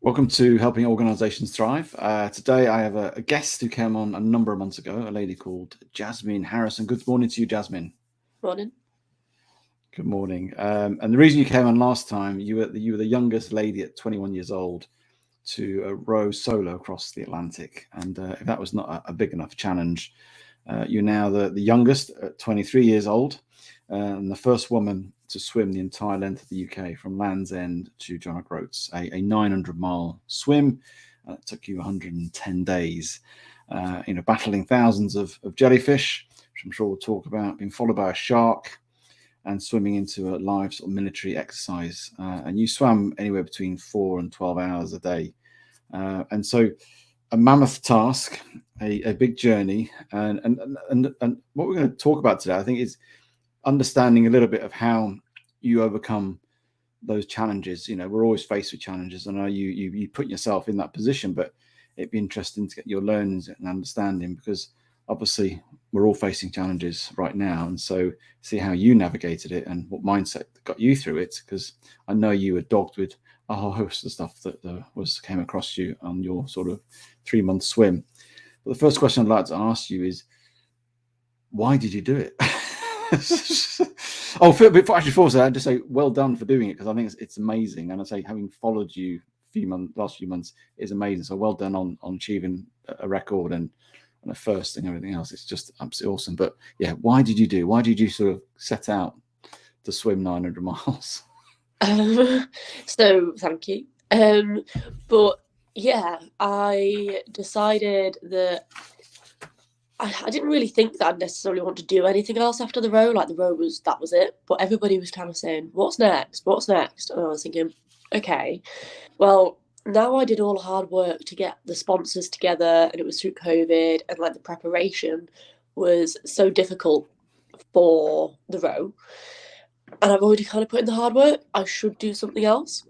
Welcome to Helping Organisations Thrive. Today I have a guest who came on a number of months ago, a lady called Jasmine Harrison. Good morning to you, Jasmine. Morning. Good morning. And the reason you came on last time, you were the youngest lady at 21 years old to row solo across the Atlantic. And if that was not a big enough challenge, you're now the youngest at 23 years old and the first woman to swim the entire length of the UK from Land's End to John O'Groats, a 900-mile swim. It took you 110 days, battling thousands of jellyfish, which I'm sure we'll talk about, being followed by a shark, and swimming into a live sort of military exercise. And you swam anywhere between 4 and 12 hours a day. And so a mammoth task, a big journey. And what we're going to talk about today, I think, is understanding a little bit of how you overcome those challenges. We're always faced with challenges. I know you put yourself in that position, but it'd be interesting to get your learnings and understanding, because obviously we're all facing challenges right now, and so see how you navigated it and what mindset got you through it, because I know you were dogged with a whole host of stuff that came across you on your sort of 3-month swim. But the first question I'd like to ask you is, why did you do it? Before I just say well done for doing it, because I think it's amazing, and I say, having followed you last few months is amazing. So well done on achieving a record and a first and everything else. It's just absolutely awesome. But yeah, why did you sort of set out to swim 900 miles? So thank you. But yeah, I decided that I didn't really think that I'd necessarily want to do anything else after the row. Like, that was it. But everybody was kind of saying, "What's next? What's next?" And I was thinking, okay, well, now I did all the hard work to get the sponsors together, and it was through COVID, and like the preparation was so difficult for the row. And I've already kind of put in the hard work. I should do something else.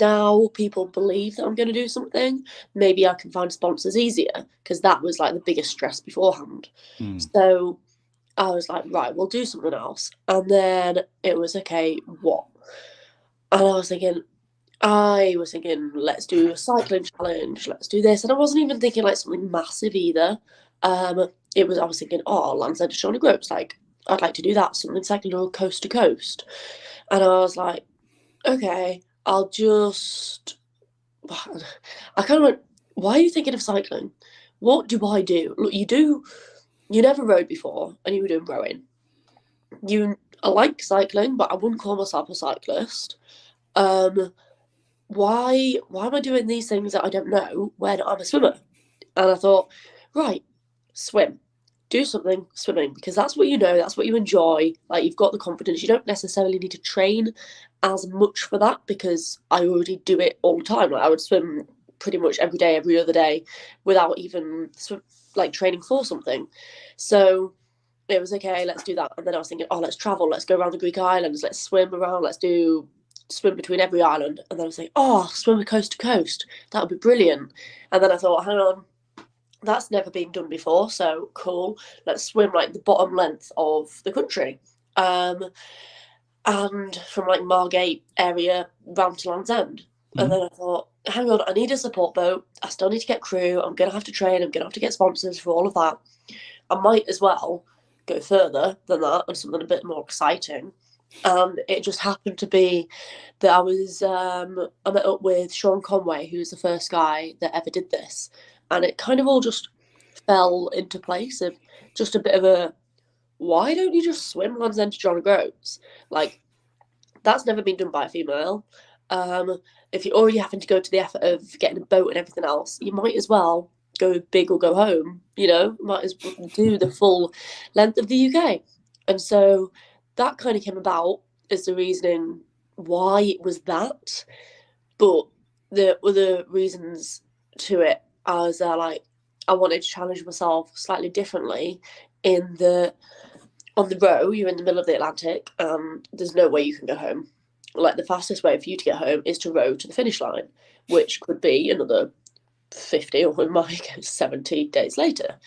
Now people believe that I'm going to do something. Maybe I can find sponsors easier, because that was like the biggest stress beforehand. So I was like, right, we'll do something else. And then it was, okay, what? And I was thinking, let's do a cycling challenge, let's do this. And I wasn't even thinking like something massive either. I was thinking, oh, Land's End to Shawnee Gropes, like, I'd like to do that, something cycling all coast to coast. And I was like, okay, I'll just. I kind of went, why are you thinking of cycling? What do I do? Look, you never rode before, and you were doing rowing. I like cycling, but I wouldn't call myself a cyclist. Um, why am I doing these things that I don't know when I'm a swimmer? And I thought, right, swim. Do something swimming, because that's what you know, that's what you enjoy. Like, you've got the confidence. You don't necessarily need to train as much for that, because I already do it all the time. Like, I would swim pretty much every day, every other day, without even training for something. So it was, okay, let's do that. And then I was thinking, oh, let's travel, let's go around the Greek islands, let's swim around, let's do swim between every island. And then I was like, oh, swim coast to coast, that would be brilliant. And then I thought, hang on, that's never been done before, so cool, let's swim like the bottom length of the country, and from like Margate area round to Land's End. And then I thought, hang on, I need a support boat, I still need to get crew, I'm gonna have to train, I'm gonna have to get sponsors for all of that. I might as well go further than that and something a bit more exciting. And it just happened to be that I met up with Sean Conway, who's the first guy that ever did this, and it kind of all just fell into place of just a bit of a, why don't you just swim Land's End to John O'Groats? Like, that's never been done by a female. If you're already having to go to the effort of getting a boat and everything else, you might as well go big or go home. Might as well do the full length of the UK. And so that kind of came about as the reasoning why it was that. But the other reasons to it, I was I wanted to challenge myself slightly differently, in the on the row, you're in the middle of the Atlantic, and there's no way you can go home. Like, the fastest way for you to get home is to row to the finish line, which could be another 50, or in my case 70 days later.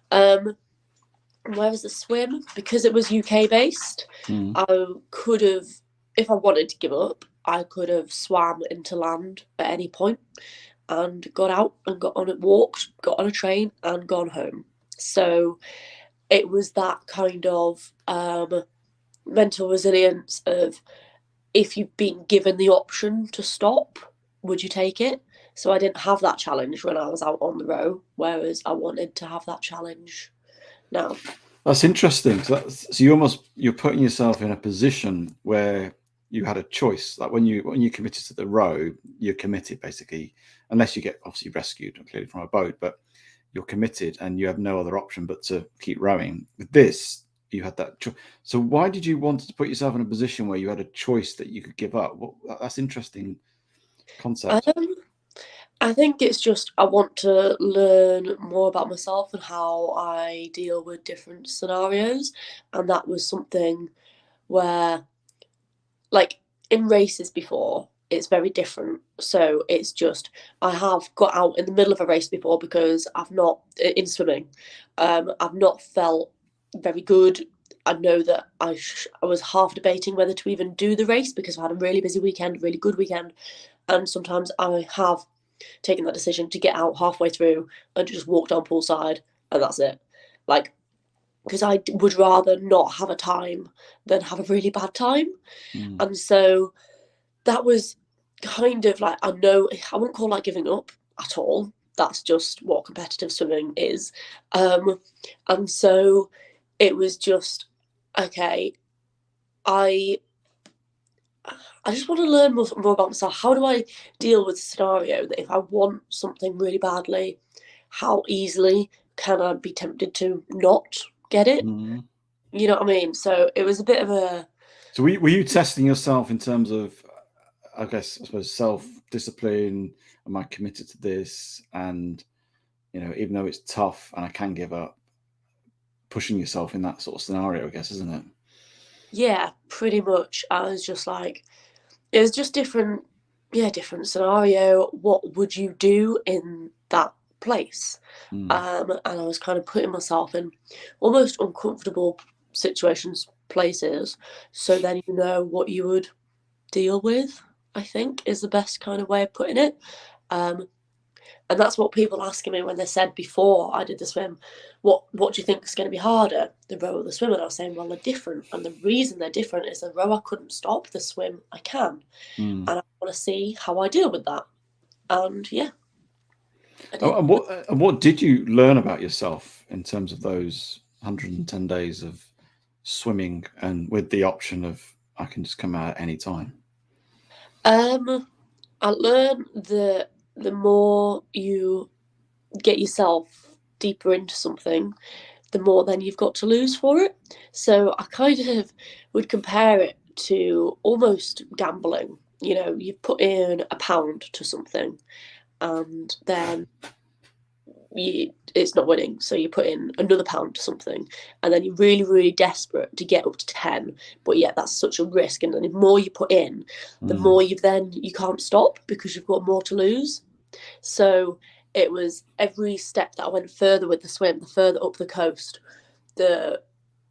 Whereas the swim, because it was UK based, I could have, if I wanted to give up, I could have swam into land at any point and got out and walked, got on a train and gone home. So it was that kind of mental resilience of, if you've been given the option to stop, would you take it? So I didn't have that challenge when I was out on the row, whereas I wanted to have that challenge now. That's interesting. So you're putting yourself in a position where you had a choice. Like when you committed to the row, you're committed basically, unless you get obviously rescued clearly from a boat, but you're committed and you have no other option but to keep rowing. With this, you had that choice. So why did you want to put yourself in a position where you had a choice that you could give up? Well, that's interesting concept. I think it's just I want to learn more about myself and how I deal with different scenarios, and that was something where, like, in races before, it's very different. So it's just, I have got out in the middle of a race before because I've not, in swimming, I've not felt very good. I know that I was half debating whether to even do the race because I had a really busy weekend, really good weekend, and sometimes I have taken that decision to get out halfway through and just walk down poolside, and that's it. Like, because I would rather not have a time than have a really bad time. And so that was kind of like, I know I wouldn't call that giving up at all. That's just what competitive swimming is. And so it was just, okay, I just want to learn more about myself. How do I deal with a scenario that if I want something really badly, how easily can I be tempted to not get it? You know what I mean? So it was a bit of a... So were you testing yourself in terms of, I suppose, self-discipline? Am I committed to this? And, even though it's tough and I can give up, pushing yourself in that sort of scenario, I guess, isn't it? Yeah, pretty much. I was just like, it was just different scenario. What would you do in that place? And I was kind of putting myself in almost uncomfortable situations, places, so then you know what you would deal with, I think, is the best kind of way of putting it. And that's what people asking me when they said before I did the swim, what do you think is going to be harder, the row or the swim? And I was saying, well, they're different. And the reason they're different is the row I couldn't stop, the swim I can. And I want to see how I deal with that. And yeah. And what did you learn about yourself in terms of those 110 days of swimming, and with the option of I can just come out at any time? I learned that the more you get yourself deeper into something, the more then you've got to lose for it. So I kind of would compare it to almost gambling. You put in £1 to something, and then it's not winning, so you put in another £1 to something, and then you're really, really desperate to get up to 10. But yeah, that's such a risk, and then the more you put in, the more you can't stop because you've got more to lose. So it was every step that I went further with the swim, the further up the coast, the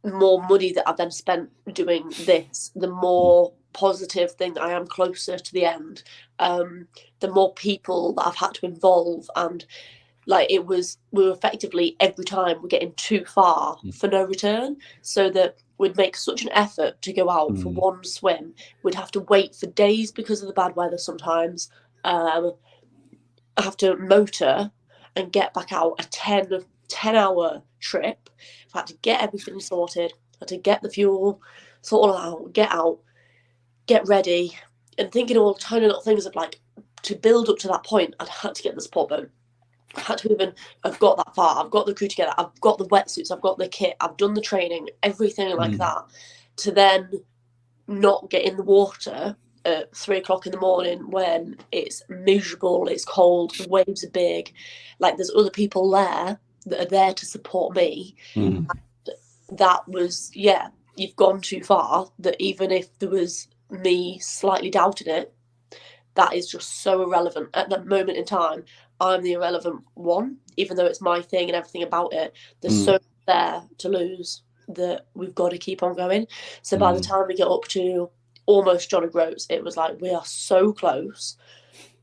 more money that I've then spent doing this, the more positive thing I am closer to the end, the more people that I've had to involve. And like, we were effectively every time we're getting too far for no return, so that we'd make such an effort to go out for one swim, we'd have to wait for days because of the bad weather sometimes. I have to motor and get back out a 10-hour trip. I had to get everything sorted, I had to get the fuel, sort all out, get ready, and thinking all tiny little things of, like, to build up to that point, I'd had to get the support boat. I had to even have got that far. I've got the crew together. I've got the wetsuits. I've got the kit. I've done the training, everything like that, to then not get in the water at 3 o'clock in the morning when it's miserable, it's cold, the waves are big. Like, there's other people there that are there to support me. That was, you've gone too far. That even if there was me slightly doubting it, that is just so irrelevant at that moment in time. I'm the irrelevant one, even though it's my thing and everything about it. There's so much there to lose that we've got to keep on going. So by the time we get up to almost John O'Groats. It was like, we are so close.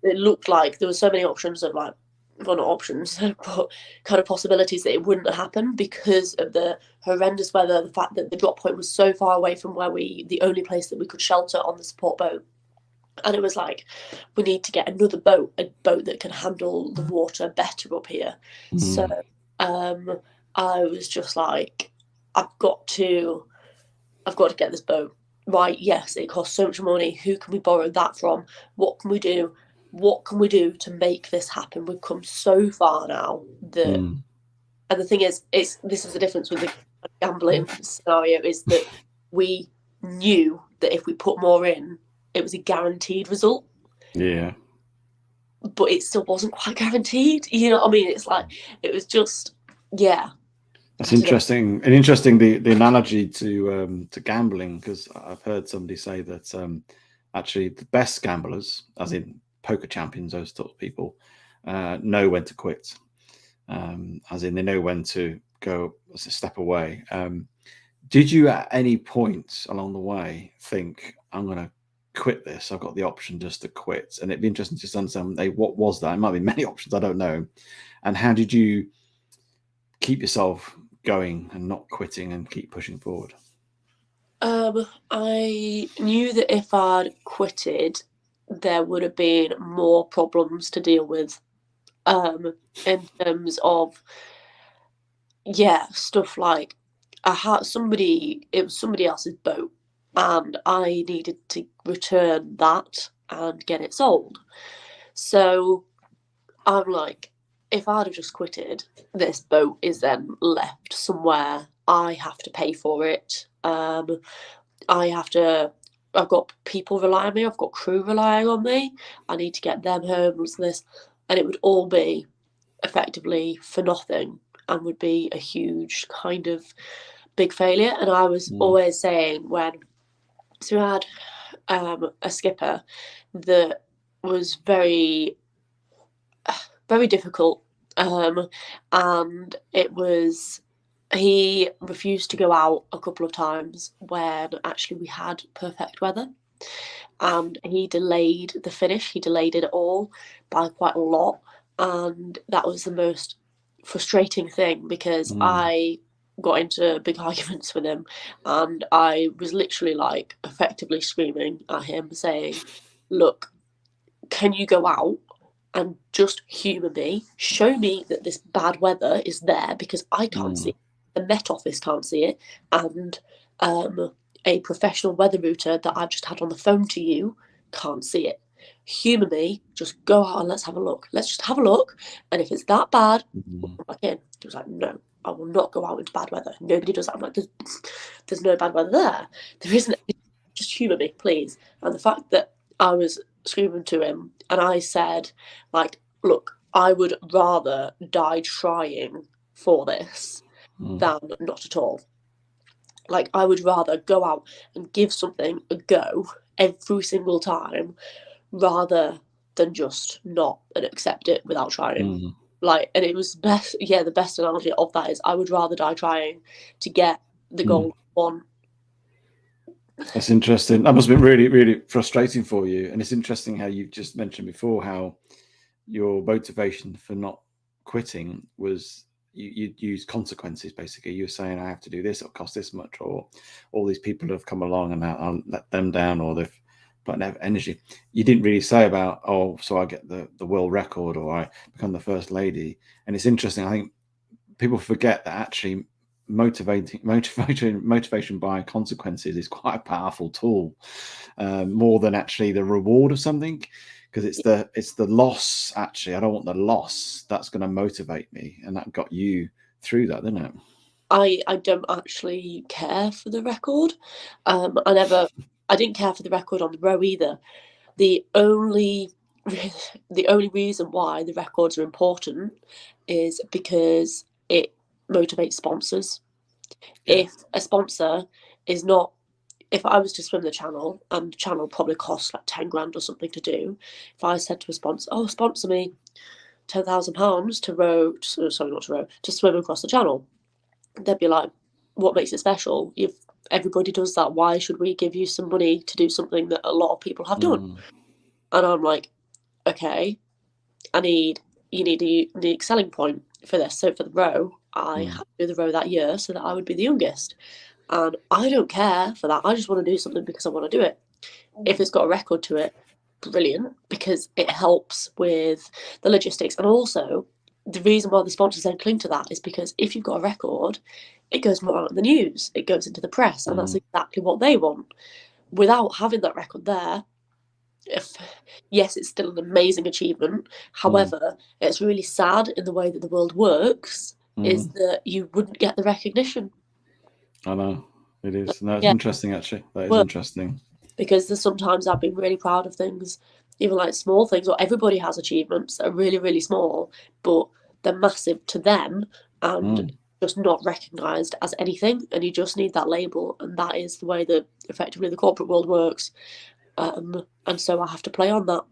It looked like there were so many options of like, well, not options, but kind of possibilities that it wouldn't happen because of the horrendous weather, the fact that the drop point was so far away from where the only place that we could shelter on the support boat. And it was like, we need to get another boat, a boat that can handle the water better up here. So I was just like, I've got to get this boat. Right, yes, it costs so much money. Who can we borrow that from? What can we do? What can we do to make this happen? We've come so far now that, and the thing is, this is the difference with the gambling scenario, is that we knew that if we put more in, it was a guaranteed result. Yeah. But it still wasn't quite guaranteed. You know what I mean? It's like, it was just, yeah. That's interesting. And interesting the analogy to gambling, because I've heard somebody say that actually the best gamblers, as in poker champions, those sort of people, know when to quit. As in they know when to go a step away. Did you at any point along the way think, I'm going to quit this? I've got the option just to quit. And it'd be interesting to understand, what was that? It might be many options, I don't know. And how did you keep yourself going and not quitting and keep pushing forward? I knew that if I'd quitted, there would have been more problems to deal with. In terms of, stuff like it was somebody else's boat, and I needed to return that and get it sold. So I'm like, if I'd have just quitted, this boat is then left somewhere. I have to pay for it. I've got people relying on me. I've got crew relying on me. I need to get them home. And it would all be effectively for nothing and would be a huge kind of big failure. And I was always saying so I had a skipper that was very, very difficult. And he refused to go out a couple of times when actually we had perfect weather. And he delayed the finish. He delayed it all by quite a lot. And that was the most frustrating thing, because I got into big arguments with him, and I was literally like effectively screaming at him saying, look, can you go out and just humour me, show me that this bad weather is there, because I can't see it, the Met Office can't see it, and a professional weather router that I've just had on the phone to you can't see it. Humour me, just go out and let's have a look. Let's just have a look, and if it's that bad, we'll come back in. He was like, no, I will not go out into bad weather. Nobody does that. I'm like, there's no bad weather there. There isn't. Just humour me, please. And the fact that I was screaming to him and I said, like, look, I would rather die trying for this than not at all. Like, I would rather go out and give something a go every single time rather than just not and accept it without trying. Like, and it was best. Yeah, the best analogy of that is I would rather die trying to get the goal one. That's interesting. That must have been really, really frustrating for you. And it's interesting how you just mentioned before how your motivation for not quitting was you used consequences. Basically, you were saying, I have to do this, it'll cost this much, or all these people have come along and I'll let them down, or they've got enough energy. You didn't really say about, so I get the world record, or I become the first lady. And it's interesting. I think people forget that actually motivation by consequences is quite a powerful tool, more than actually the reward of something, because it's the loss. Actually, I don't want the loss. That's going to motivate me, and that got you through that, didn't it? I don't actually care for the record. I didn't care for the record on the row either. The only reason why the records are important is because it motivates sponsors. If a sponsor is not, if I was to swim the channel, and the channel probably costs like 10 grand or something to do, if I said to a sponsor, sponsor me £10,000 to row, sorry, not to row, to swim across the channel, they'd be like, what makes it special? You've everybody does that. Why should we give you some money to do something that a lot of people have done? And I'm like, okay, you need a unique selling point for this. So for the row, I had to do the row that year so that I would be the youngest. And I don't care for that. I just want to do something because I want to do it. If it's got a record to it, brilliant, because it helps with the logistics. And also, the reason why the sponsors then cling to that is because if you've got a record, it goes more out in the news, it goes into the press, and that's exactly what they want. Without having that record there, yes, it's still an amazing achievement. However, it's really sad in the way that the world works is that you wouldn't get the recognition. I know, it is. No, it's interesting, actually. That is interesting. Because there's sometimes I've been really proud of things, even like small things, or everybody has achievements that are really, really small, but they're massive to them and just not recognised as anything. And you just need that label. And that is the way that effectively the corporate world works. And so I have to play on that.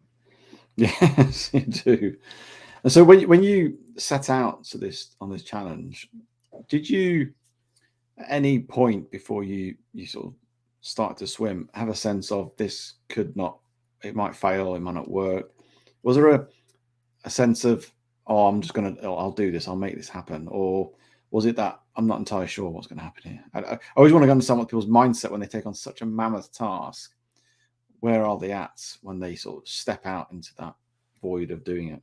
Yes, you do. And so when you set out to on this challenge, did you at any point before you sort of start to swim have a sense of this it might fail, it might not work? Was there a sense of, oh, I'll do this, I'll make this happen? Or was it that I'm not entirely sure what's going to happen here? I always want to understand what people's mindset when they take on such a mammoth task. Where are they at when they sort of step out into that void of doing it?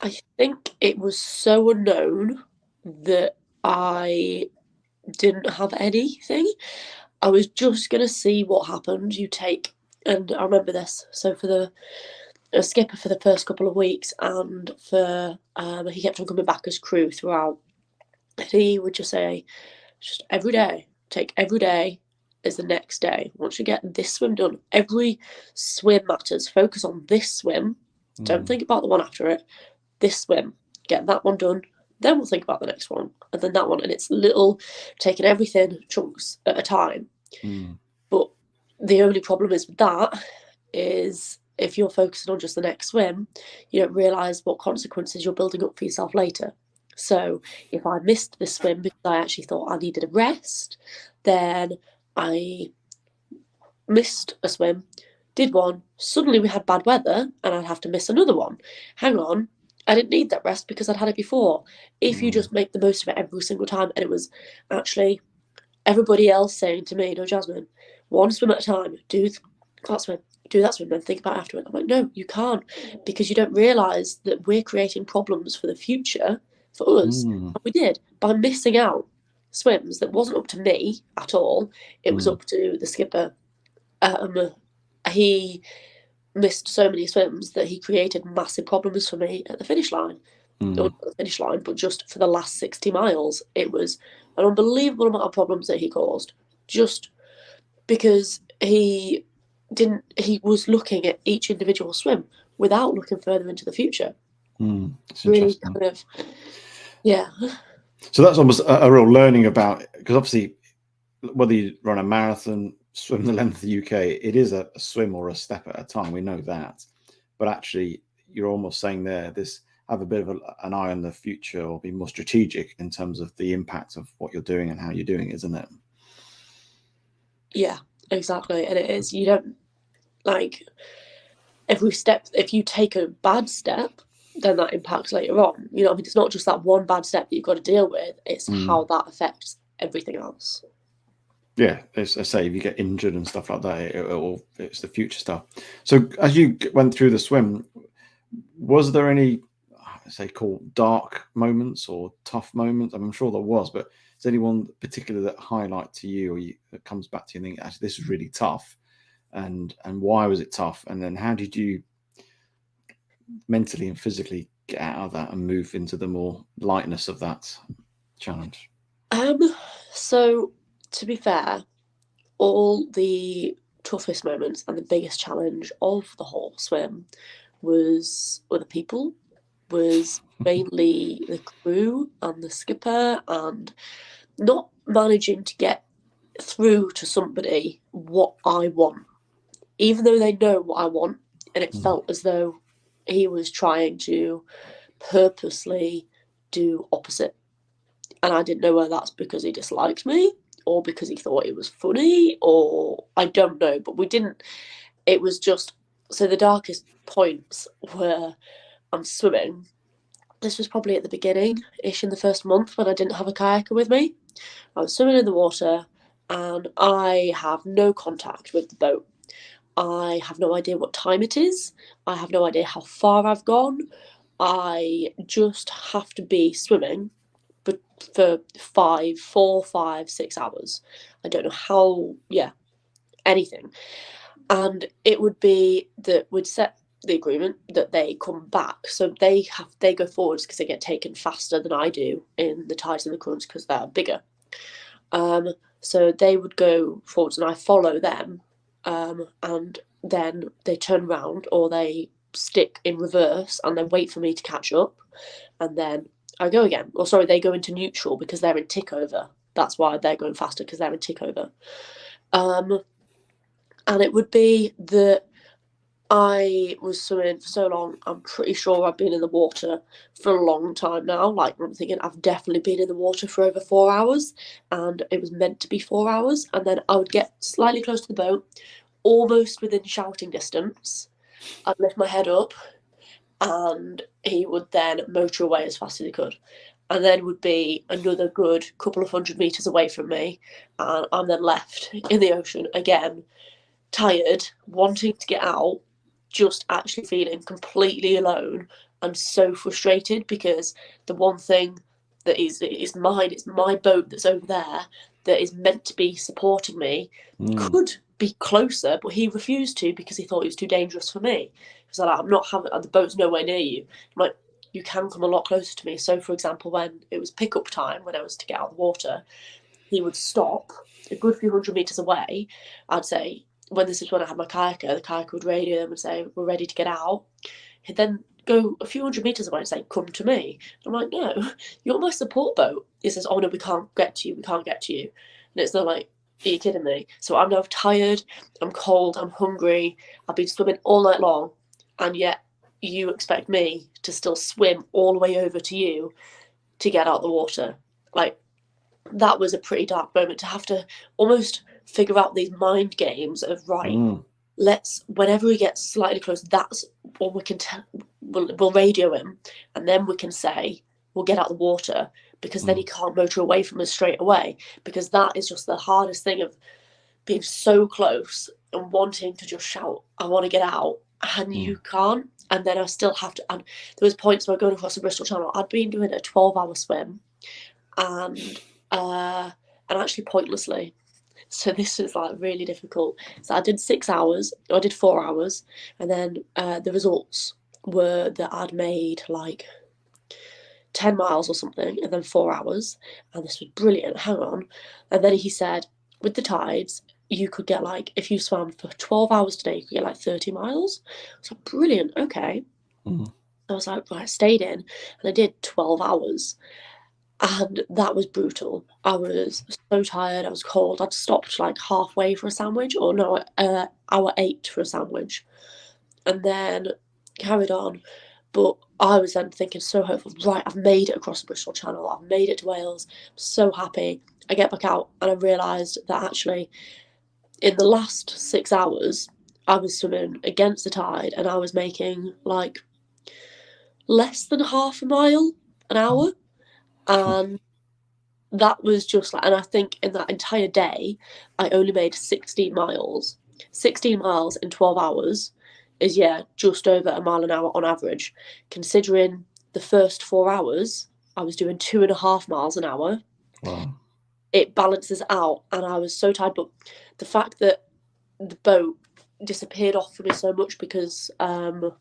I think it was so unknown that I didn't have anything. I was just going to see what happened. And I remember this. So for the skipper for the first couple of weeks, and he kept on coming back as crew throughout. And he would just say, just every day, take every day as the next day. Once you get this swim done, every swim matters. Focus on this swim. Don't think about the one after it. This swim, get that one done. Then we'll think about the next one, and then that one. And it's taking everything chunks at a time. But the only problem is with that is if you're focusing on just the next swim, you don't realise what consequences you're building up for yourself later. So if I missed this swim because I actually thought I needed a rest, then I missed a swim, did one, suddenly we had bad weather and I'd have to miss another one. Hang on, I didn't need that rest because I'd had it before. If you just make the most of it every single time, and it was actually everybody else saying to me, no, Jasmine, one swim at a time, do that swim, then think about it afterward. I'm like, no, you can't, because you don't realise that we're creating problems for the future for us. And we did by missing out swims that wasn't up to me at all. It was up to the skipper. He missed so many swims that he created massive problems for me at the finish line. Not the finish line, but just for the last 60 miles. It was an unbelievable amount of problems that he caused, just because he was looking at each individual swim without looking further into the future. Really kind of, yeah. So that's almost a real learning about, because obviously whether you run a marathon, swim the length of the UK, it is a swim or a step at a time. We know that. But actually, you're almost saying there, have a bit of an eye on the future, or be more strategic in terms of the impact of what you're doing and how you're doing it, isn't it? Yeah, exactly. And it is, you don't, like, every step, if you take a bad step, then that impacts later on. You know, I mean, it's not just that one bad step that you've got to deal with, it's how that affects everything else. Yeah, as I say, if you get injured and stuff like that, it's the future stuff. So as you went through the swim, was there any, say, called dark moments or tough moments? I'm sure there was, but is there anyone particular that highlight to you, or that comes back to you and think, actually, this is really tough, and why was it tough? And then how did you mentally and physically get out of that and move into the more lightness of that challenge? So to be fair, all the toughest moments and the biggest challenge of the whole swim was the people, was mainly the crew and the skipper, and not managing to get through to somebody what I want, even though they know what I want. And it felt as though he was trying to purposely do opposite. And I didn't know whether that's because he disliked me or because he thought it was funny, or I don't know. But we didn't. It was just so the darkest points were I'm swimming. This was probably at the beginning-ish in the first month when I didn't have a kayaker with me. I was swimming in the water and I have no contact with the boat. I have no idea what time it is. I have no idea how far I've gone. I just have to be swimming for 4, 5, 6 hours. I don't know how, anything. And it would be that we'd set the agreement that they come back. So they go forwards because they get taken faster than I do in the tides and the currents because they're bigger. So they would go forwards and I follow them. And then they turn around or they stick in reverse and then wait for me to catch up. And then I go again. Or sorry, they go into neutral because they're in tick over. That's why they're going faster, because they're in tick over. And it would be that I was swimming for so long, I'm pretty sure I've been in the water for a long time now. Like, I'm thinking I've definitely been in the water for over 4 hours, and it was meant to be 4 hours. And then I would get slightly close to the boat, almost within shouting distance. I'd lift my head up, and he would then motor away as fast as he could. And then would be another good couple of 100 meters away from me, and I'm then left in the ocean again, tired, wanting to get out, just actually feeling completely alone and so frustrated because the one thing that is mine, it's my boat that's over there that is meant to be supporting me, could be closer, but he refused to because he thought it was too dangerous for me. He was like, I'm not having, the boat's nowhere near you. I'm like, you can come a lot closer to me. So, for example, when it was pickup time, when I was to get out of the water, he would stop a good few 100 meters away. I'd say, when this is when I had my kayaker, the kayaker would radio them and say, we're ready to get out. He'd then go a few 100 meters away and say, come to me. I'm like, no, you're my support boat. He says, oh no, we can't get to you, we can't get to you. And it's not like, are you kidding me? So I'm now tired, I'm cold, I'm hungry, I've been swimming all night long, and yet you expect me to still swim all the way over to you to get out the water. Like, that was a pretty dark moment to have to almost figure out these mind games of, right, let's, whenever we get slightly close, that's what we can we'll radio him, and then we can say we'll get out the water, because then he can't motor away from us straight away, because that is just the hardest thing of being so close and wanting to just shout, I want to get out, and you can't. And then I still have to, and there was points where going across the Bristol Channel, I'd been doing a 12-hour swim, and actually pointlessly. So this was like really difficult. So I did 6 hours, I did 4 hours, and then the results were that I'd made like 10 miles or something, and then 4 hours, and this was brilliant, hang on. And then he said, with the tides, you could get like, if you swam for 12 hours today, you could get like 30 miles. So brilliant, okay. I was like, right, I stayed in, and I did 12 hours. And that was brutal. I was so tired, I was cold. I'd stopped like halfway for a sandwich, or no, hour 8 for a sandwich. And then carried on. But I was then thinking, so hopeful, right, I've made it across the Bristol Channel, I've made it to Wales, I'm so happy. I get back out and I realised that actually in the last 6 hours, I was swimming against the tide and I was making like less than half a mile an hour. And that was just like, and I think in that entire day, I only made 16 miles. 16 miles in 12 hours is, just over a mile an hour on average. Considering the first 4 hours, I was doing 2.5 miles an hour. Wow. It balances out, and I was so tired. But the fact that the boat disappeared off for me so much because, I'm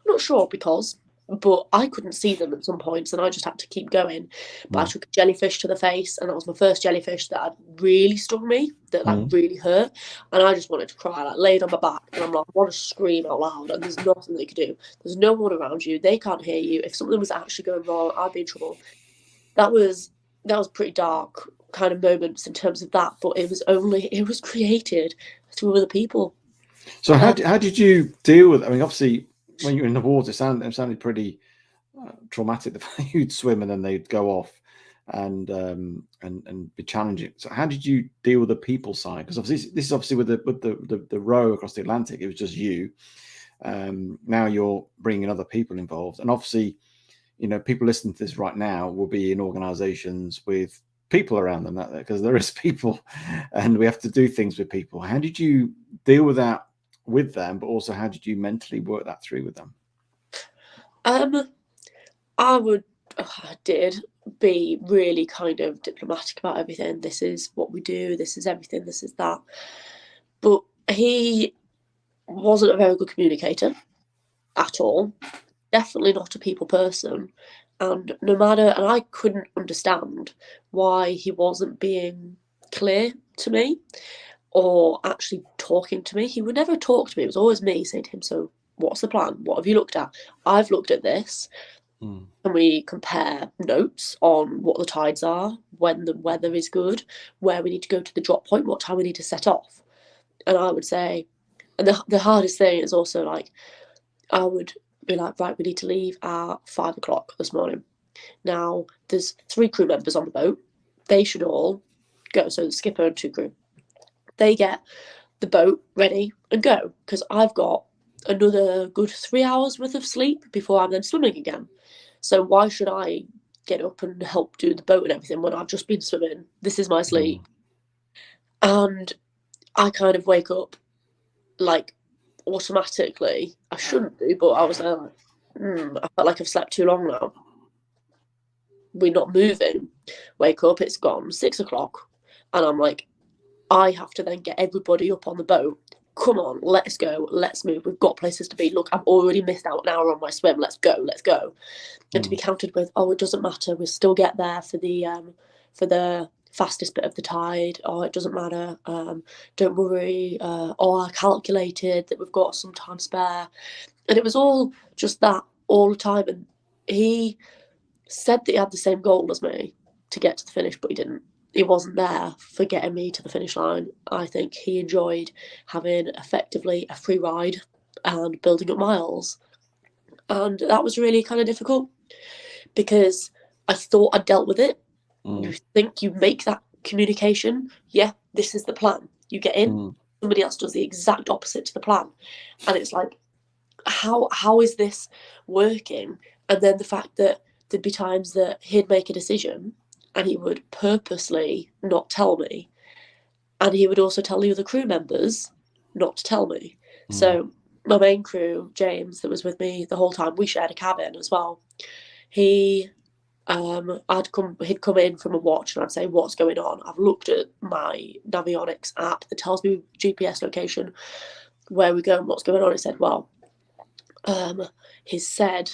not sure because, but I couldn't see them at some points and I just had to keep going. But I took a jellyfish to the face, and that was my first jellyfish that had really stung me, that like really hurt. And I just wanted to cry, like laid on my back, and I'm like, I want to scream out loud, and there's nothing they could do. There's no one around you, they can't hear you. If something was actually going wrong, I'd be in trouble. That was pretty dark kind of moments in terms of that, but it was created through other people. So how did you deal with it? I mean, obviously, when you're in the water, it sounded pretty traumatic. The fact you'd swim and then they'd go off. and be challenging. So how did you deal with the people side? Because obviously this is obviously with the row across the Atlantic, it was just you. Now you're bringing other people involved, and obviously, people listening to this right now will be in organizations with people around them, because there is people, and we have to do things with people. How did you deal with that with them, but also how did you mentally work that through with them? I did be really kind of diplomatic about everything. This is what we do, this is everything, this is that. But he wasn't a very good communicator at all. Definitely not a people person. And I couldn't understand why he wasn't being clear to me or actually talking to me. He would never talk to me. It was always me saying to him, so what's the plan? What have you looked at? I've looked at this. And we compare notes on what the tides are, when the weather is good, where we need to go to the drop point, what time we need to set off. And I would say, and the hardest thing is also like, I would be like, right, we need to leave at 5 o'clock this morning. Now, there's 3 crew members on the boat. They should all go. So the skipper and 2 crew. They get the boat ready and go, because I've got another good 3 hours worth of sleep before I'm then swimming again. So why should I get up and help do the boat and everything when I've just been swimming? This is my sleep. And I kind of wake up like automatically. I shouldn't do, but I was like, I felt like I've slept too long now. We're not moving. Wake up, it's gone 6 o'clock. And I'm like, I have to then get everybody up on the boat. Come on, let's go, let's move. We've got places to be. Look, I've already missed out an hour on my swim. Let's go. And to be countered with, oh, it doesn't matter. We'll still get there for the fastest bit of the tide. Oh, it doesn't matter. Don't worry. Oh, I calculated that we've got some time spare. And it was all just that all the time. And he said that he had the same goal as me to get to the finish, but he didn't. He wasn't there for getting me to the finish line. I think he enjoyed having effectively a free ride and building up miles. And that was really kind of difficult because I thought I dealt with it. You think you make that communication. Yeah, this is the plan. You get in, somebody else does the exact opposite to the plan. And it's like, how is this working? And then the fact that there'd be times that he'd make a decision and he would purposely not tell me. And he would also tell the other crew members not to tell me. So my main crew, James, that was with me the whole time, we shared a cabin as well. He'd come in from a watch and I'd say, what's going on? I've looked at my Navionics app that tells me GPS location, where we go and what's going on. It said, well, he said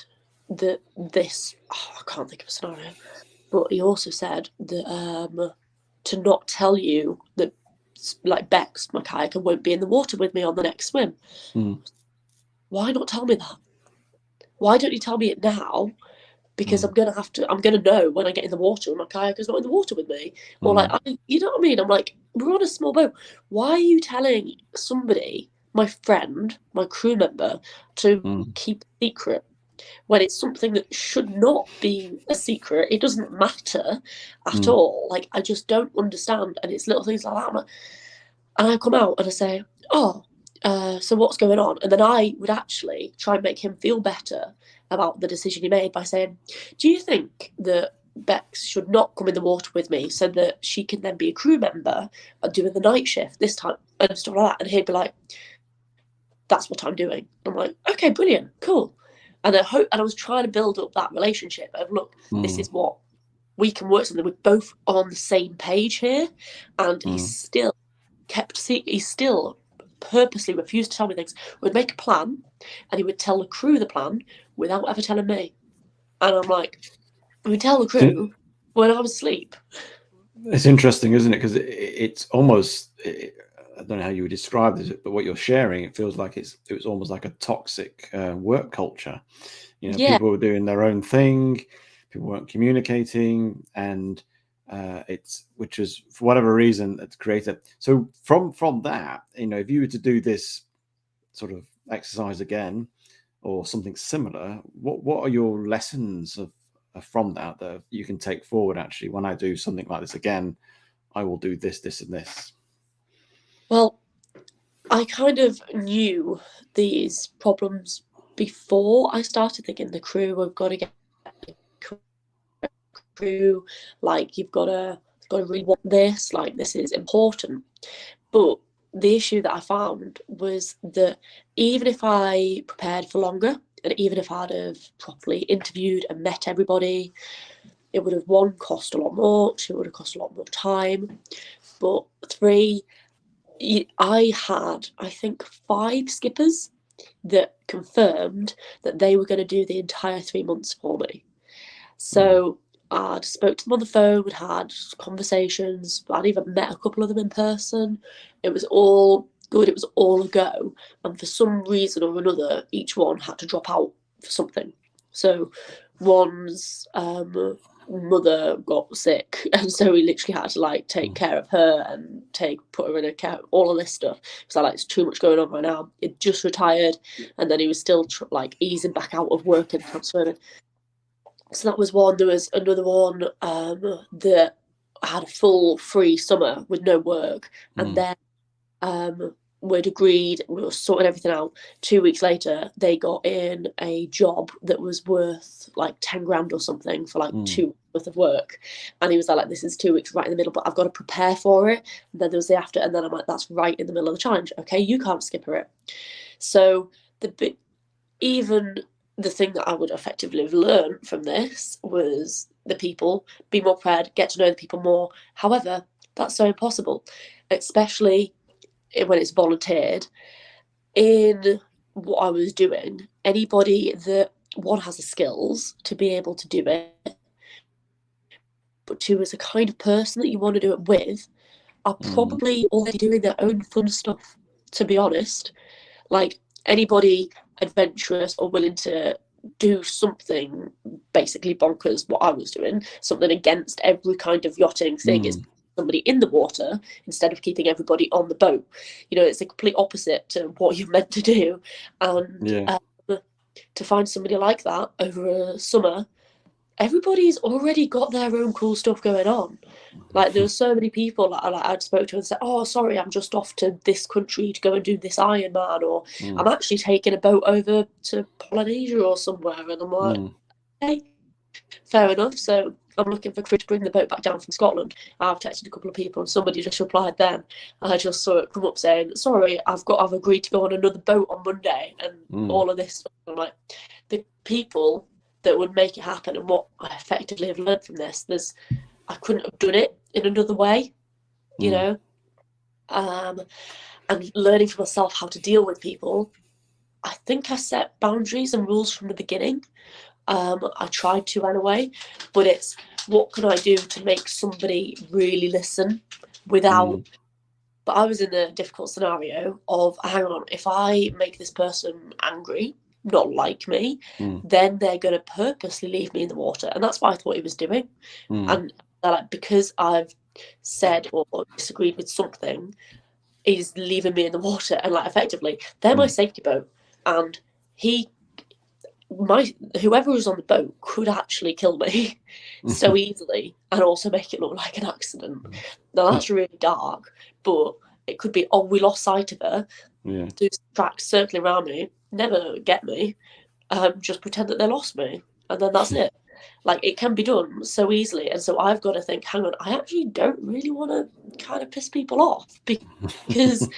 that this, I can't think of a scenario, but he also said that to not tell you that, like, Bex, my kayaker, won't be in the water with me on the next swim. Why not tell me that? Why don't you tell me it now? Because I'm gonna know when I get in the water and my kayaker's not in the water with me. Or like, you know what I mean? I'm like, we're on a small boat. Why are you telling somebody, my friend, my crew member, to keep a secret when it's something that should not be a secret? It doesn't matter at all. Like, I just don't understand. And it's little things like that. And I come out and I say, oh, so what's going on? And then I would actually try and make him feel better about the decision he made by saying, do you think that Bex should not come in the water with me so that she can then be a crew member doing the night shift this time and stuff like that? And he'd be like, that's what I'm doing. I'm like, okay, brilliant, cool. And I was trying to build up that relationship of, look, this is what we can work something. We're both on the same page here. And he still purposely refused to tell me things. We'd make a plan and he would tell the crew the plan without ever telling me. And I'm like, we tell the crew when I was asleep. It's interesting, isn't it? Because it's almost, I don't know how you would describe this, but what you're sharing, it feels like it was almost like a toxic work culture. People were doing their own thing, people weren't communicating, and which is, for whatever reason, it's created. So from that, if you were to do this sort of exercise again or something similar, what are your lessons from that you can take forward. Actually, when I do something like this again, I will do this, this, and this. Well, I kind of knew these problems before I started thinking the crew. We've got to get the crew. Like, you've got to really want this. Like, this is important. But the issue that I found was that even if I prepared for longer, and even if I'd have properly interviewed and met everybody, it would have, one, cost a lot more, two, it would have cost a lot more time. But three, I had, I think, 5 skippers that confirmed that they were going to do the entire 3 months for me. So I'd spoke to them on the phone, we'd had conversations, I'd even met a couple of them in person. It was all good, it was all a go. And for some reason or another, each one had to drop out for something. So one's mother got sick, and so we literally had to like take care of her and put her in a care, all of this stuff. So like, it's too much going on right now. He'd just retired, and then he was still like easing back out of work and transferring. So that was one. There was another one that had a full free summer with no work, and then we'd agreed, we were sorting everything out. 2 weeks later, they got in a job that was worth like 10 grand or something for like 2 weeks worth of work. And he was like, this is 2 weeks right in the middle, but I've got to prepare for it. And then there was the after, and then I'm like, that's right in the middle of the challenge. Okay, you can't skipper it. So even the thing that I would effectively have learned from this was the people, be more prepared, get to know the people more. However, that's so impossible, especially when it's volunteered. In what I was doing, anybody that, one, has the skills to be able to do it, but two, is the kind of person that you want to do it with, are probably already doing their own fun stuff, to be honest. Like, anybody adventurous or willing to do something basically bonkers, what I was doing, something against every kind of yachting thing, is somebody in the water instead of keeping everybody on the boat. You know, it's the complete opposite to what you're meant to do. And to find somebody like that over a summer, everybody's already got their own cool stuff going on. Like, there were so many people that I'd spoke to and said, oh, sorry, I'm just off to this country to go and do this Ironman, or I'm actually taking a boat over to Polynesia or somewhere. And I'm like, okay, fair enough. So I'm looking for crew to bring the boat back down from Scotland. I've texted a couple of people and somebody just replied then. I just saw it come up saying, sorry, I've agreed to go on another boat on Monday, and all of this stuff. I'm like, the people that would make it happen, and what I effectively have learned from this, I couldn't have done it in another way, you know. And learning for myself how to deal with people, I think I set boundaries and rules from the beginning. I tried to anyway, but it's, what can I do to make somebody really listen without. But I was in a difficult scenario of, hang on, if I make this person angry, not like me, then they're going to purposely leave me in the water. And that's what I thought he was doing. And like, because I've said or disagreed with something, he's leaving me in the water. And like, effectively, they're my safety boat. And whoever was on the boat could actually kill me so easily, and also make it look like an accident. Now, that's really dark, but it could be, oh, we lost sight of her. There's tracks circling around me, never get me. Just pretend that they lost me, and then that's it. Like, it can be done so easily. And so I've got to think, hang on, I actually don't really want to kind of piss people off, because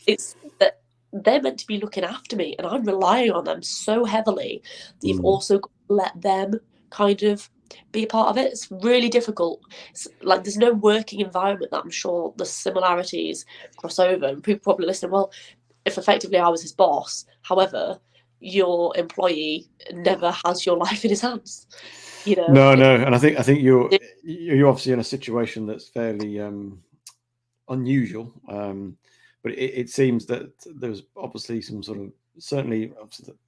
it's that they're meant to be looking after me, and I'm relying on them so heavily that you've also got to let them kind of be a part of it. It's really difficult. It's like, there's no working environment that I'm sure the similarities cross over. And people probably listening, well, if effectively I was his boss, however, your employee never has your life in his hands. You know? No, and I think you're obviously in a situation that's fairly unusual. But it seems that there's obviously some sort of, certainly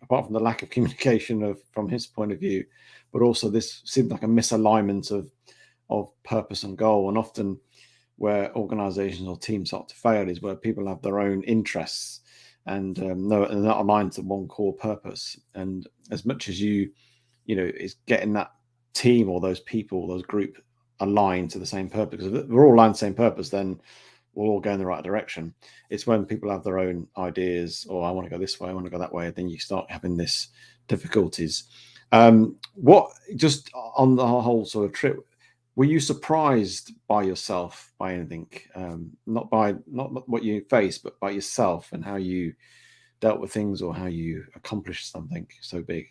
apart from the lack of communication from his point of view, but also this seemed like a misalignment of purpose and goal. And often where organizations or teams start to fail is where people have their own interests and they're not aligned to one core purpose. And as much as you know, is getting that team or those people, those group aligned to the same purpose. Because if we're all aligned to the same purpose, then we'll all go in the right direction. It's when people have their own ideas, or I want to go this way, I want to go that way, then you start having this difficulties. What, just on the whole sort of trip, were you surprised by yourself by anything? Not what you faced, but by yourself and how you dealt with things or how you accomplished something so big?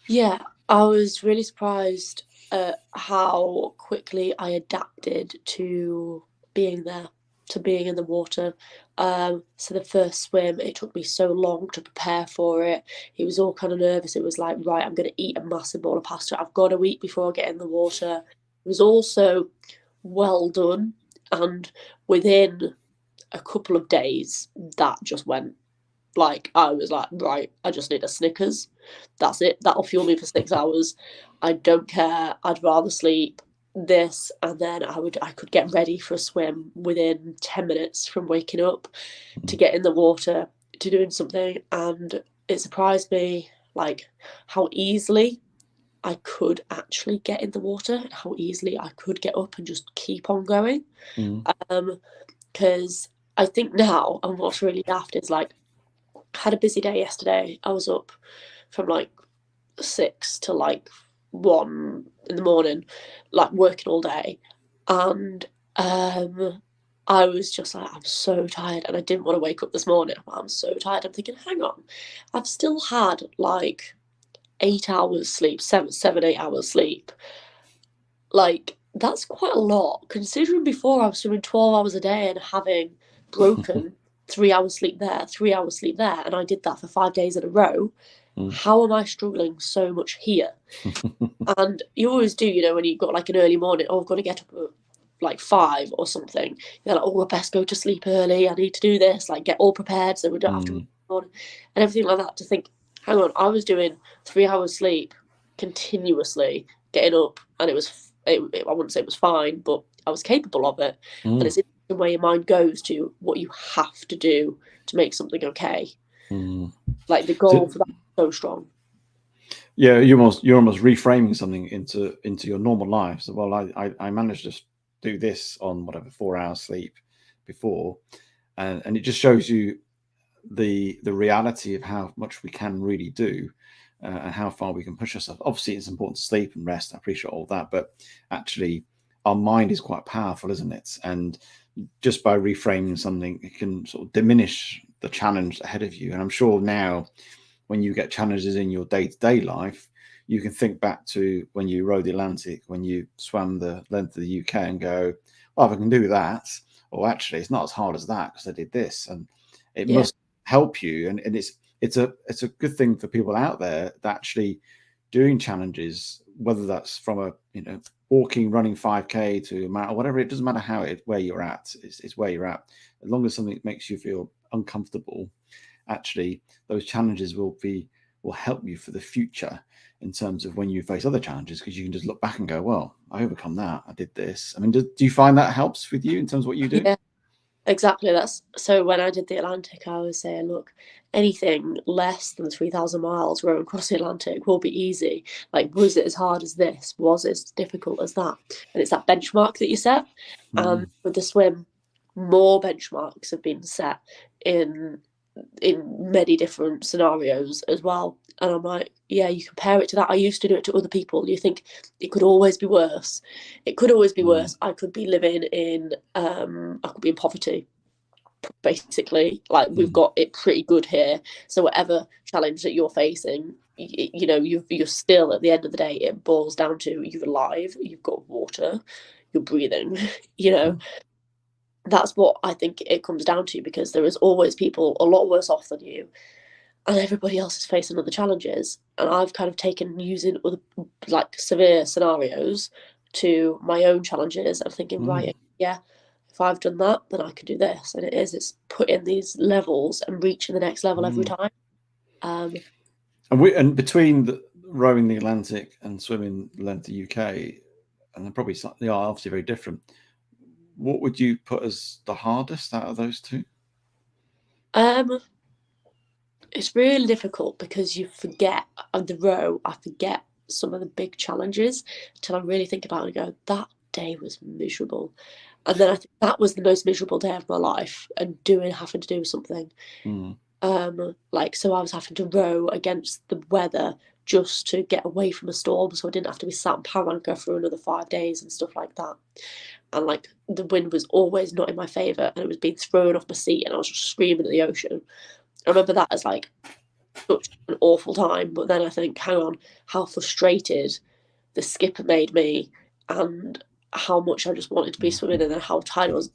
Yeah, I was really surprised at how quickly I adapted to being there, to being in the water. So the first swim, it took me so long to prepare for it. It was all kind of nervous. It was like, right, I'm going to eat a massive bowl of pasta. I've got to eat before I get in the water. It was also well done. And within a couple of days, that just went. Like, I was like, right, I just need a Snickers. That's it. That'll fuel me for 6 hours. I don't care. I'd rather sleep this, and then I could get ready for a swim within 10 minutes from waking up to get in the water to doing something. And it surprised me like how easily I could actually get in the water and how easily I could get up and just keep on going. Because I think now, and what's really daft is like, had a busy day yesterday. I was up from like 6 to like 1 in the morning, like working all day. And I was just like, I'm so tired. And I didn't want to wake up this morning. I'm so tired. I'm thinking, hang on, I've still had like 8 hours sleep, 8 hours sleep. Like, that's quite a lot, considering before I was swimming 12 hours a day and having broken 3 hours sleep there, 3 hours sleep there, and I did that for 5 days in a row. How am I struggling so much here? And you always do, you know, when you've got like an early morning, oh, I've got to get up at like 5 or something. You're like, oh, I best go to sleep early. I need to do this, like get all prepared so we don't have to on and everything like that. To think, hang on, I was doing 3 hours sleep continuously, getting up, and it was, I wouldn't say it was fine, but I was capable of it. And it's the way your mind goes to what you have to do to make something okay. Like the goal for that is so strong. Yeah, you're almost reframing something into your normal life. So, well, I managed to do this on whatever 4 hours sleep before, and it just shows you the reality of how much we can really do, and how far we can push ourselves. Obviously, it's important to sleep and rest. I appreciate all that, but actually, our mind is quite powerful, isn't it? And just by reframing something, it can sort of diminish the challenge ahead of you. And I'm sure now, when you get challenges in your day-to-day life, you can think back to when you rode the Atlantic, when you swam the length of the UK, and go, well, if I can do that, or actually it's not as hard as that because I did this. And it must help you. And it's a good thing for people out there that actually doing challenges, whether that's from a, you know, walking, running 5K to a marathon, whatever, it doesn't matter where you're at, it's where you're at. As long as something makes you feel uncomfortable, actually those challenges will help you for the future in terms of when you face other challenges, because you can just look back and go, well, I overcome that, I did this. I mean, do you find that helps with you in terms of what you do? Yeah, exactly. That's so when I did the Atlantic, I was saying, look, anything less than 3,000 miles rowing across the Atlantic will be easy. Like, was it as hard as this? Was it as difficult as that? And it's that benchmark that you set. And with the swim, more benchmarks have been set in many different scenarios as well. And I'm like, yeah, you compare it to that. I used to do it to other people. You think it could always be worse. It could always be worse. I could be living in, I could be in poverty, basically. Like, we've got it pretty good here. So whatever challenge that you're facing, you know, you're still, at the end of the day, it boils down to you're alive, you've got water, you're breathing, you know. That's what I think it comes down to, because there is always people a lot worse off than you, and everybody else is facing other challenges. And I've kind of taken using other, like, severe scenarios to my own challenges. I'm thinking, right, yeah, if I've done that, then I can do this. And it's putting these levels and reaching the next level every time. And between rowing the Atlantic and swimming the length of the UK, and they're probably, they are obviously very different. What would you put as the hardest out of those two? It's really difficult because you forget on the row. I forget some of the big challenges until I really think about it and go, that day was miserable. And then I think that was the most miserable day of my life, and having to do something. Like, so I was having to row against the weather just to get away from a storm, so I didn't have to be sat in power anchor for another 5 days and stuff like that. And like the wind was always not in my favour, and it was being thrown off my seat, and I was just screaming at the ocean. I remember that as like such an awful time. But then I think, hang on, how frustrated the skipper made me, and how much I just wanted to be swimming, and then how tired I was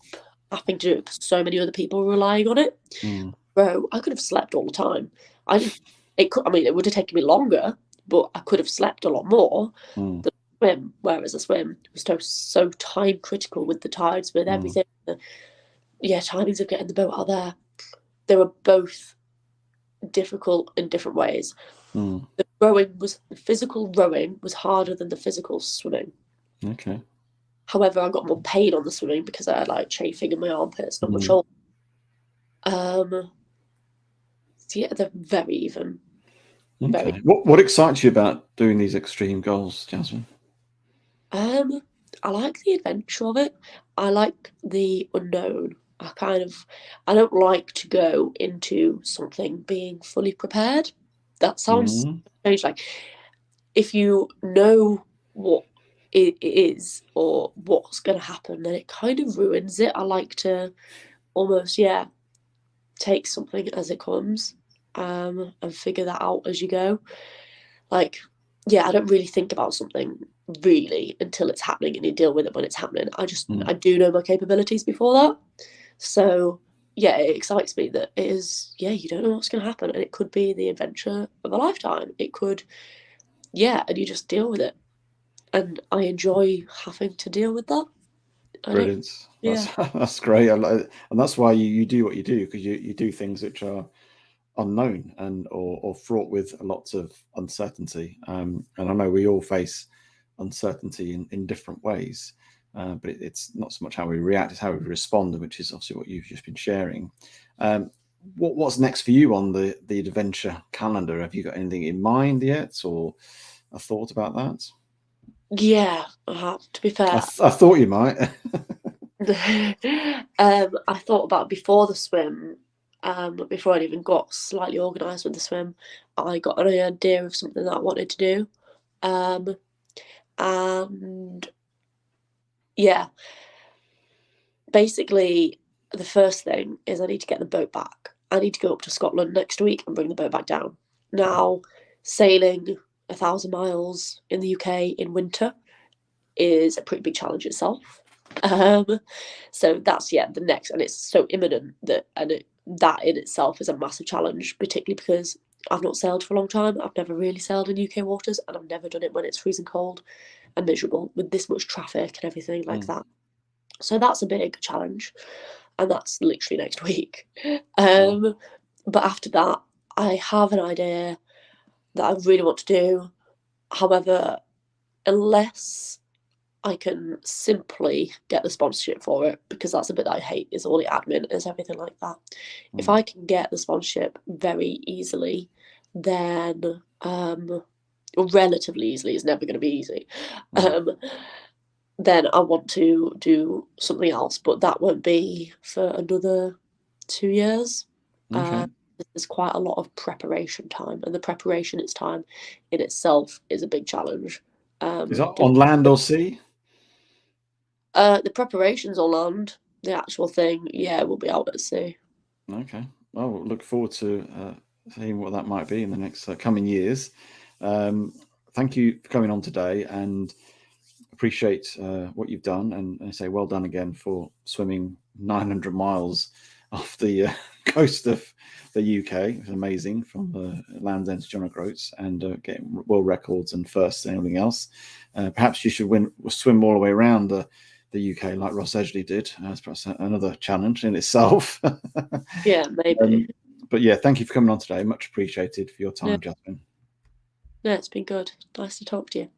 having to do it because so many other people were relying on it. Bro, I could have slept all the time. It would have taken me longer, but I could have slept a lot more than swim. Whereas a swim was so time critical with the tides, with everything. Timings of getting the boat out there. They were both difficult in different ways. The physical rowing was harder than the physical swimming. Okay. However, I got more pain on the swimming because I had like chafing in my armpits, not my shoulder. So yeah, they're very even. Okay. What excites you about doing these extreme goals, Jasmine? I like the adventure of it. I like the unknown. I don't like to go into something being fully prepared. That sounds strange. Like, if you know what it is or what's going to happen, then it kind of ruins it. I like to almost, take something as it comes, and figure that out as you go. Like, I don't really think about something really until it's happening, and you deal with it when it's happening. I do know my capabilities before that. So it excites me that it is, you don't know what's going to happen, and it could be the adventure of a lifetime. It could, and you just deal with it. And I enjoy having to deal with that. Brilliant. That's great. And that's why you do what you do, because you do things which are unknown and or fraught with lots of uncertainty. And I know we all face uncertainty in different ways, but it's not so much how we react, it's how we respond, which is obviously what you've just been sharing. What's next for you on the adventure calendar? Have you got anything in mind yet, or a thought about that? Yeah, to be fair, I thought you might. I thought about before the swim, before I'd even got slightly organised with the swim, I got an idea of something that I wanted to do. And basically the first thing is I need to get the boat back. I need to go up to Scotland next week and bring the boat back down. Now, sailing 1,000 miles in the UK in winter is a pretty big challenge itself. So that's the next, and it's so imminent that in itself is a massive challenge, particularly because I've not sailed for a long time. I've never really sailed in UK waters, and I've never done it when it's freezing cold and miserable with this much traffic and everything like that. So that's a big challenge, and that's literally next week. But after that, I have an idea that I really want to do. However, unless I can simply get the sponsorship for it, because that's a bit that I hate, is all the admin, is everything like that. If I can get the sponsorship very easily, then relatively easily, it's never going to be easy, then I want to do something else, but that won't be for another 2 years. There's quite a lot of preparation time, and the preparation time in itself is a big challenge. Is that on land or sea? The preparations on land. The actual thing, will be out at sea. Okay. Well, we'll look forward to seeing what that might be in the next coming years. Thank you for coming on today, and appreciate what you've done, and I say well done again for swimming 900 miles off the coast of the UK. It's amazing, from the Land's End to John O'Groats, and getting world records and firsts and everything else. Perhaps you should swim all the way around the UK like Ross Edgley did. That's perhaps another challenge in itself. Yeah, maybe. But thank you for coming on today. Much appreciated for your time, Jasmine. Yeah, it's been good. Nice to talk to you.